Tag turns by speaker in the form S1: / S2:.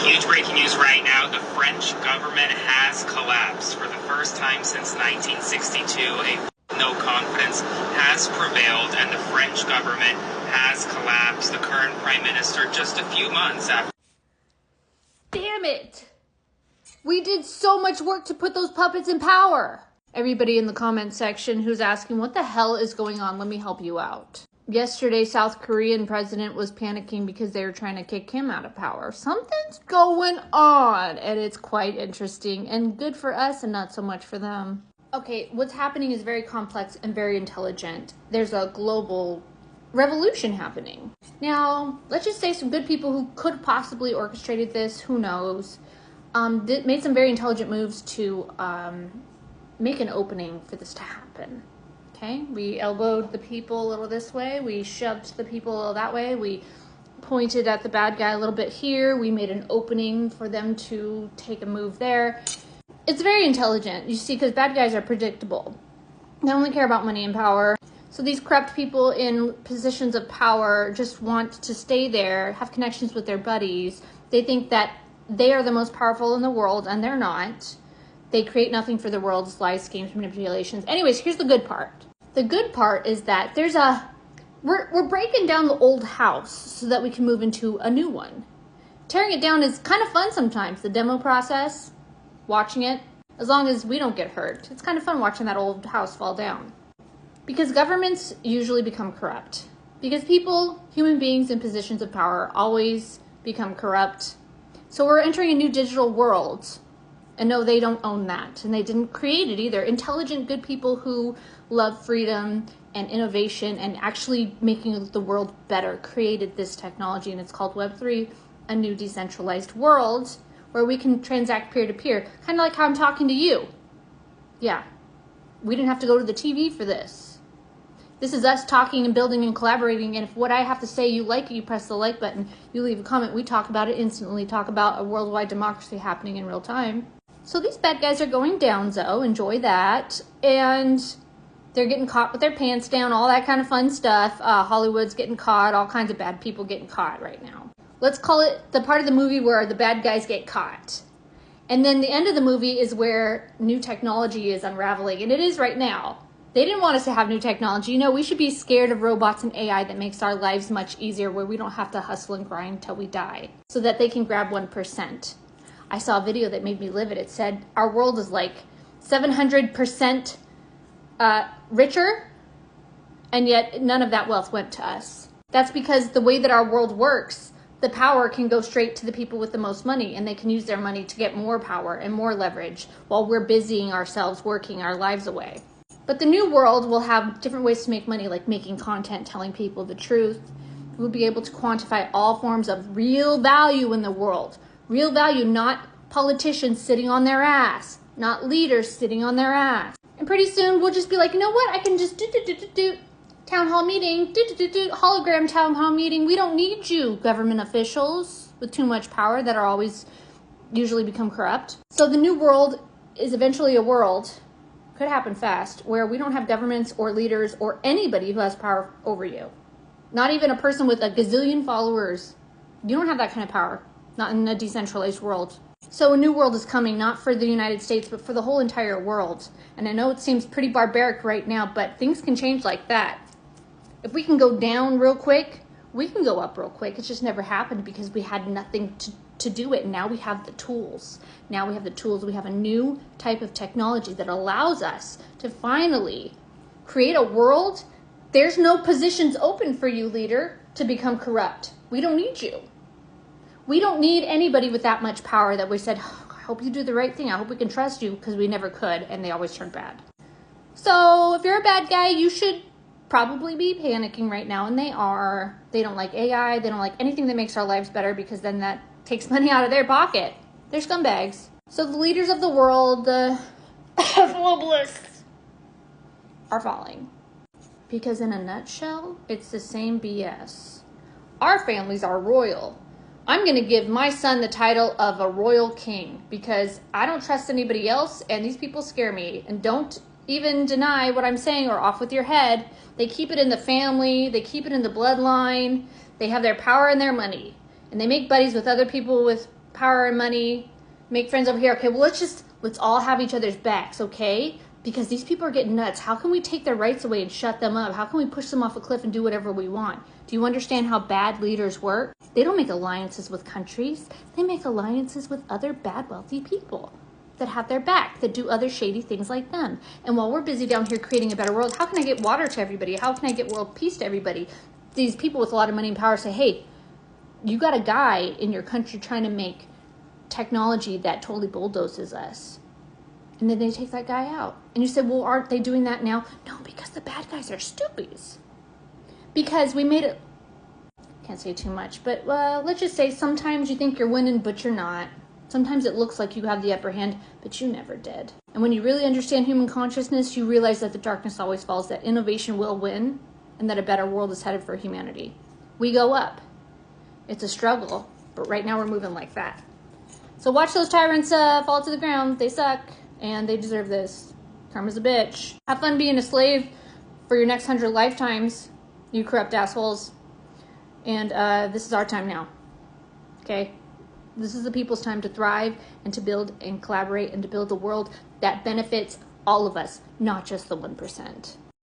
S1: Huge breaking news right now. The French government has collapsed. For the first time since 1962, a no confidence has prevailed, and the French government has collapsed. The current prime minister, just a few months after...
S2: Damn it! We did so much work to put those puppets in power. Everybody in the comment section who's asking, what the hell is going on? Let me help you out. Yesterday, South Korean president was panicking because they were trying to kick him out of power. Something's going on, and it's quite interesting and good for us and not so much for them. Okay, what's happening is very complex and very intelligent. There's a global revolution happening. Now, let's just say some good people who could possibly orchestrated this, who knows, made some very intelligent moves to make an opening for this to happen. Okay, we elbowed the people a little this way, we shoved the people a little that way, we pointed at the bad guy a little bit here, we made an opening for them to take a move there. It's very intelligent, you see, because bad guys are predictable. They only care about money and power. So these corrupt people in positions of power just want to stay there, have connections with their buddies. They think that they are the most powerful in the world, and they're not. They create nothing for the world's lies, schemes, manipulations. Anyways, here's the good part. The good part is that we're breaking down the old house so that we can move into a new one. Tearing it down is kind of fun sometimes, the demo process, watching it, as long as we don't get hurt. It's kind of fun watching that old house fall down. Because governments usually become corrupt. Because people, human beings in positions of power, always become corrupt. So we're entering a new digital world. And no, they don't own that. And they didn't create it either. Intelligent, good people who love freedom and innovation and actually making the world better created this technology. And it's called Web3, a new decentralized world where we can transact peer-to-peer. Kind of like how I'm talking to you. Yeah. We didn't have to go to the TV for this. This is us talking and building and collaborating. And if what I have to say you like it, you press the like button, you leave a comment, we talk about it instantly, talk about a worldwide democracy happening in real time. So these bad guys are going down, Zoe. Enjoy that. And they're getting caught with their pants down, all that kind of fun stuff. Hollywood's getting caught, all kinds of bad people getting caught right now. Let's call it the part of the movie where the bad guys get caught. And then the end of the movie is where new technology is unraveling. And it is right now. They didn't want us to have new technology. You know, we should be scared of robots and AI that makes our lives much easier, where we don't have to hustle and grind till we die, so that they can grab 1%. I saw a video that made me livid. It said our world is like 700% richer, and yet none of that wealth went to us. That's because the way that our world works, the power can go straight to the people with the most money, and they can use their money to get more power and more leverage while we're busying ourselves working our lives away. But the new world will have different ways to make money, like making content, telling people the truth. We'll be able to quantify all forms of real value in the world. Real value, not politicians sitting on their ass, not leaders sitting on their ass. And pretty soon we'll just be like, you know what? I can just do town hall meeting, hologram town hall meeting. We don't need you, government officials with too much power that are always usually become corrupt. So the new world is eventually a world, could happen fast, where we don't have governments or leaders or anybody who has power over you. Not even a person with a gazillion followers. You don't have that kind of power. Not in a decentralized world. So a new world is coming, not for the United States, but for the whole entire world. And I know it seems pretty barbaric right now, but things can change like that. If we can go down real quick, we can go up real quick. It's just never happened because we had nothing to do it. Now we have the tools. Now we have the tools. We have a new type of technology that allows us to finally create a world. There's no positions open for you, leader, to become corrupt. We don't need you. We don't need anybody with that much power that we said, oh, I hope you do the right thing. I hope we can trust you, because we never could, and they always turn bad. So if you're a bad guy, you should probably be panicking right now, and they are. They don't like AI. They don't like anything that makes our lives better, because then that takes money out of their pocket. They're scumbags. So the leaders of the world, the globalists, are falling. Because in a nutshell, it's the same BS. Our families are royal. I'm going to give my son the title of a royal king because I don't trust anybody else, and these people scare me. And don't even deny what I'm saying or off with your head. They keep it in the family. They keep it in the bloodline. They have their power and their money. And they make buddies with other people with power and money, make friends over here. Okay, well, let's all have each other's backs, okay? Because these people are getting nuts. How can we take their rights away and shut them up? How can we push them off a cliff and do whatever we want? Do you understand how bad leaders work? They don't make alliances with countries. They make alliances with other bad, wealthy people that have their back, that do other shady things like them. And while we're busy down here creating a better world, how can I get water to everybody? How can I get world peace to everybody? These people with a lot of money and power say, hey, you got a guy in your country trying to make technology that totally bulldozes us. And then they take that guy out. And you say, well, aren't they doing that now? No, because the bad guys are stupids. Because we made it, can't say too much, but let's just say sometimes you think you're winning, but you're not. Sometimes it looks like you have the upper hand, but you never did. And when you really understand human consciousness, you realize that the darkness always falls, that innovation will win, and that a better world is headed for humanity. We go up. It's a struggle, but right now we're moving like that. So watch those tyrants fall to the ground. They suck, and they deserve this. Karma's a bitch. Have fun being a slave for your next 100 lifetimes, you corrupt assholes. And this is our time now, okay? This is the people's time to thrive and to build and collaborate and to build a world that benefits all of us, not just the 1%.